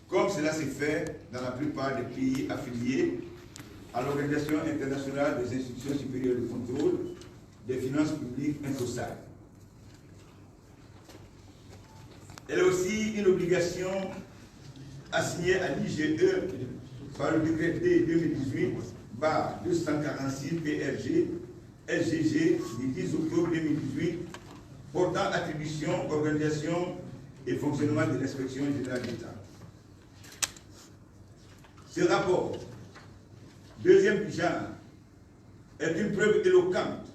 comme cela s'est fait dans la plupart des pays affiliés à l'Organisation internationale des institutions supérieures de contrôle des finances publiques (INCOSAC). Elle est aussi une obligation assignée à l'IGE par le décret D 2018-246 PRG SGG du 10 octobre 2018 portant attribution, organisation et fonctionnement de l'inspection générale d'État. Ce rapport, deuxième du genre, est une preuve éloquente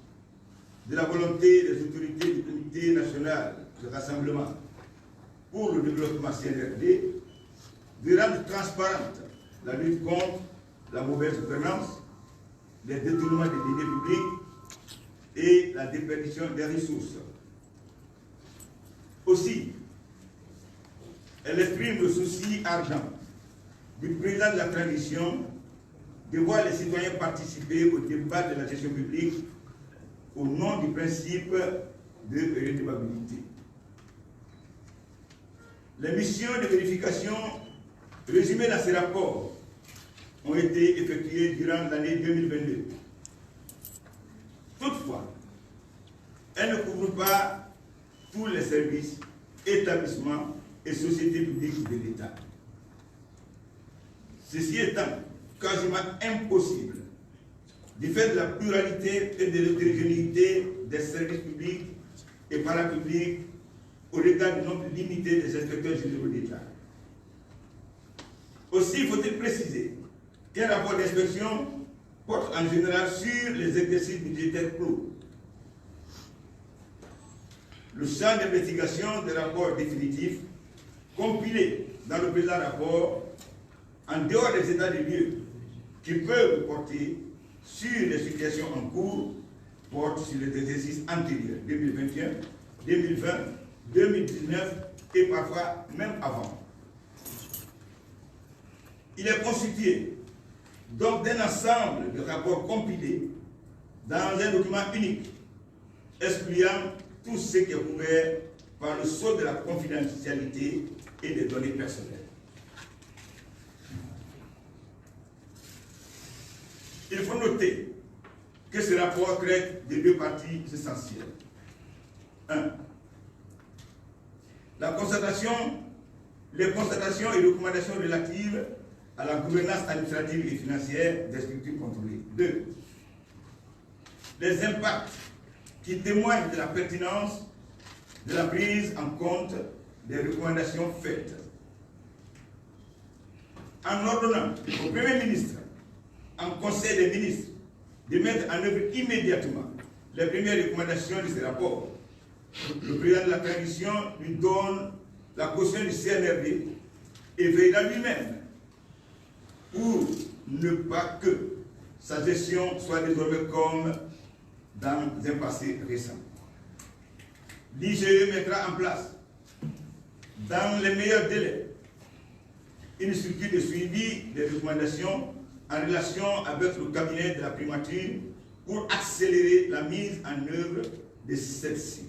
de la volonté des autorités du Comité national de rassemblement pour le développement CNRD de rendre transparente la lutte contre la mauvaise gouvernance, les détournements des deniers publics et la déperdition des ressources. Aussi, elle exprime le souci ardent du président de la transition de voir les citoyens participer au débat de la gestion publique au nom du principe de redevabilité. Les missions de vérification résumées dans ces rapports ont été effectuées durant l'année 2022. Toutefois, elles ne couvrent pas tous les services, établissements et sociétés publiques de l'État. Ceci étant quasiment impossible du fait de la pluralité et de l'hétérogénéité des services publics et parapublics au regard du nombre limité des inspecteurs généraux d'État. Aussi faut-il préciser qu'un rapport d'inspection porte en général sur les exercices budgétaires clos. Le champ d'investigation des rapports définitifs compilés dans le présent rapport, en dehors des états des lieux qui peuvent porter sur les situations en cours, portent sur les exercices antérieurs, 2021, 2020, 2019 et parfois même avant. Il est constitué donc d'un ensemble de rapports compilés dans un document unique, excluant tout ce qui est couvert par le sceau de la confidentialité et des données personnelles. Il faut noter que ce rapport traite de deux parties essentielles. 1. Les constatations et recommandations relatives à la gouvernance administrative et financière des structures contrôlées. 2. Les impacts qui témoignent de la pertinence de la prise en compte des recommandations faites. En ordonnant au Premier ministre, en Conseil des ministres, de mettre en œuvre immédiatement les premières recommandations de ce rapport, le président de la transition lui donne la caution du CNRD et veillera lui-même pour ne pas que sa gestion soit désormais comme dans un passé récent. L'IGE mettra en place, dans les meilleurs délais, une structure de suivi des recommandations en relation avec le cabinet de la primature pour accélérer la mise en œuvre de celle-ci.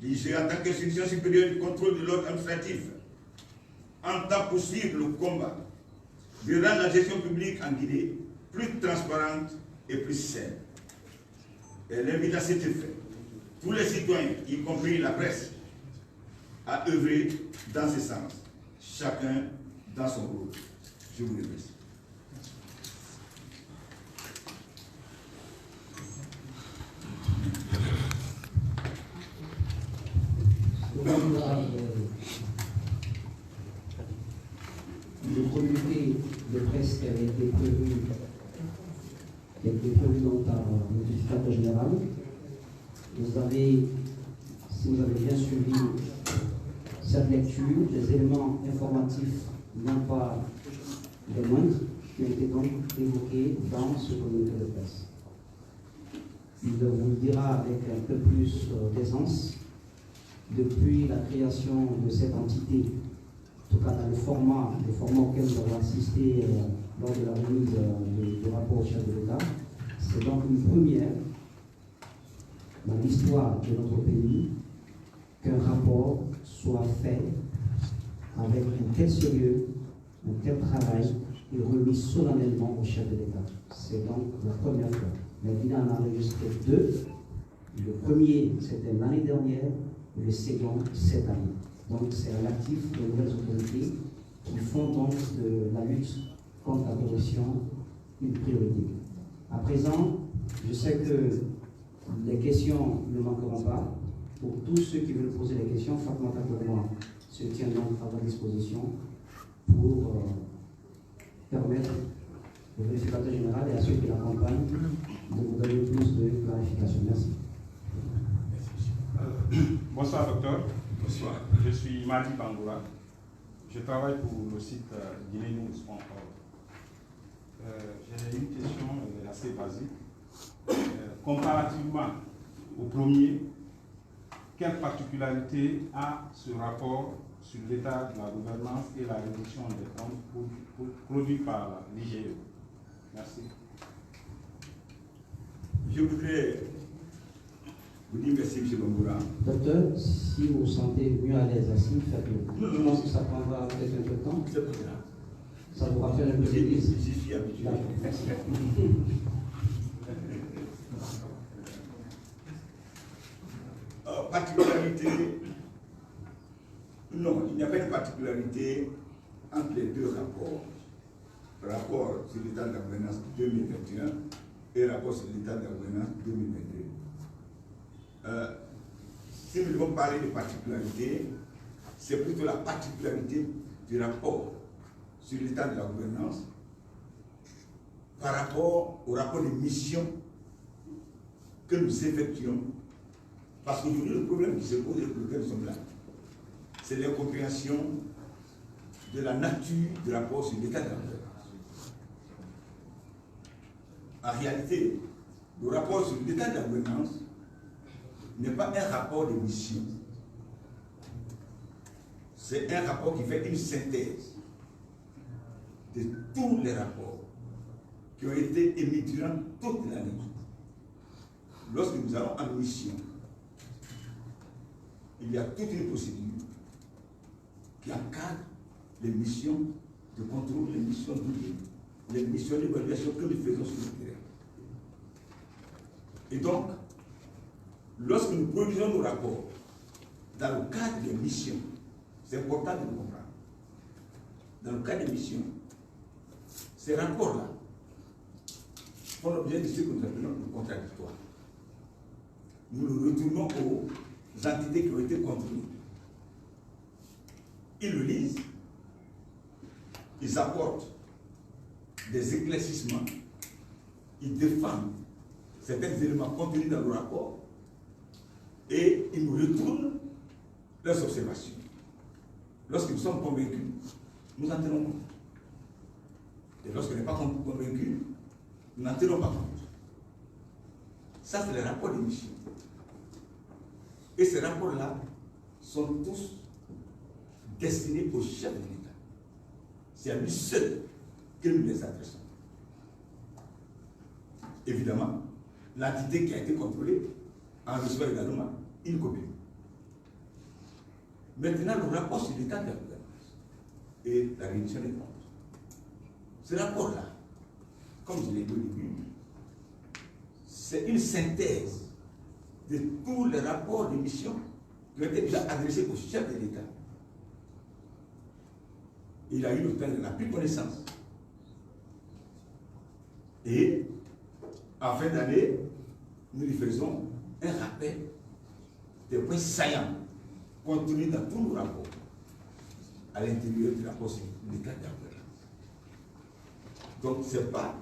L'IGE, en tant qu'institution supérieure du contrôle de l'ordre administratif, entend poursuivre le combat de rendre la gestion publique en Guinée plus transparente et plus saine. Elle invite à cet effet tous les citoyens, y compris la presse, à œuvrer dans ce sens, chacun dans son rôle. Je vous remercie. Le communiqué de presse qui avait été prévu donc par le notificateur général. Vous avez, si vous avez bien suivi cette lecture, des éléments informatifs, non pas des moindres, qui ont été donc évoqués dans ce communiqué de presse. Il vous le dira avec un peu plus d'aisance. Depuis la création de cette entité, en tout cas dans le format auquel nous avons assisté lors de la remise du rapport au chef de l'État, c'est donc une première dans l'histoire de notre pays qu'un rapport soit fait avec un tel sérieux, un tel travail, est remis solennellement au chef de l'État. C'est donc la première fois. Mais il en a enregistré 2. Le premier, c'était l'année dernière, et le second, cette année. Donc, c'est à l'actif de nouvelles autorités qui font donc de la lutte contre la corruption une priorité. À présent, je sais que les questions ne manqueront pas. Pour tous ceux qui veulent poser des questions, Fatoumata Tournois se tient donc à votre disposition pour permettre au vérificateur général et à ceux qui l'accompagnent de vous donner plus de clarification. Merci. Bonsoir docteur. Bonsoir. Je suis Madi Bangoura. Je travaille pour le site guinénews.org. J'ai une question assez basique. Comparativement au premier, quelle particularité a ce rapport sur l'état de la gouvernance et la réduction des comptes produits par l'IGE? Merci. Je voudrais vous dire merci, M. Bangoura. Docteur, si vous vous sentez mieux à l'aise assis, faites-le. Non, Je pense que ça prendra peut-être un peu de temps. C'est pas grave. Ça vous rappelle un peu l'église. J'y suis habitué. D'accord, merci. Particularité, non, il n'y a pas une particularité entre les deux rapports. Rapport sur l'état de la gouvernance 2021 et rapport sur l'état de la gouvernance 2022. Si nous devons parler de particularité, c'est plutôt la particularité du rapport sur l'état de la gouvernance par rapport au rapport de mission que nous effectuons. Parce qu'aujourd'hui, le problème qui se pose et pour lequel nous sommes là, c'est l'incompréhension de la nature du rapport sur l'état de la gouvernance. En réalité, le rapport sur l'état de la gouvernance n'est pas un rapport de mission. C'est un rapport qui fait une synthèse de tous les rapports qui ont été émis durant toute l'année. Lorsque nous allons en mission, il y a toute une procédure qui encadre les missions de contrôle, les missions d'audit, les missions d'évaluation que nous faisons sur le terrain. Et donc, lorsque nous produisons nos rapports dans le cadre des missions, c'est important de le comprendre. Dans le cadre des missions, ces rapports-là font l'objet de ce que nous appelons le contradictoire. Nous le retournons aux entités qui ont été contrôlées. Ils le lisent, ils apportent des éclaircissements, ils défendent certains éléments contenus dans le rapport et ils nous retournent leurs observations. Lorsque nous sommes convaincus, nous en tenons compte. Et lorsque nous ne sommes pas convaincus, nous n'en tenons pas compte. Ça, c'est les rapports de mission. Et ces rapports-là sont tous destinés au chef de l'État. C'est à lui seul que nous les adressons. Évidemment, l'entité qui a été contrôlée en reçoit également une copie. Maintenant, le rapport sur l'état de la gouvernance et la réduction des comptes. Ce rapport-là, comme je l'ai dit au début, c'est une synthèse de tous les rapports de mission qui ont été déjà adressés au chef de l'État. Il a eu le temps de la prise connaissance. Et, en fin d'année, nous lui faisons un rappel des points saillants contenus dans tous nos rapports à l'intérieur du rapport sur l'état de la gouvernance. Donc, ce n'est pas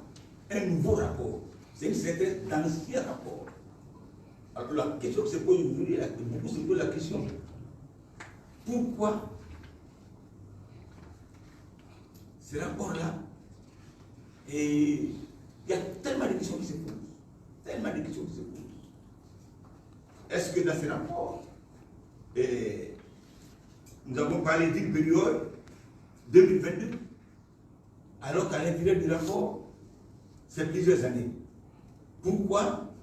un nouveau rapport, c'est une synthèse d'anciens rapports. Alors, la question que se pose aujourd'hui, beaucoup se pose la question, pourquoi ce rapport-là, et il y a tellement de questions qui se posent, tellement de questions qui se posent. Est-ce que dans ce rapport, nous avons parlé d'une période 2022, alors qu'à l'intérieur du rapport, c'est plusieurs années. Pourquoi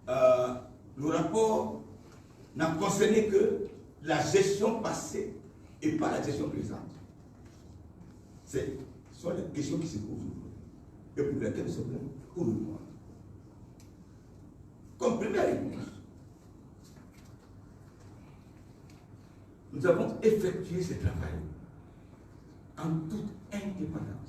le rapport n'a concerné que la gestion passée et et pas la question présente. Ce sont les questions qui se posent et pour lesquelles nous sommes là pour répondre. Comme première réponse, nous avons effectué ce travail en toute indépendance.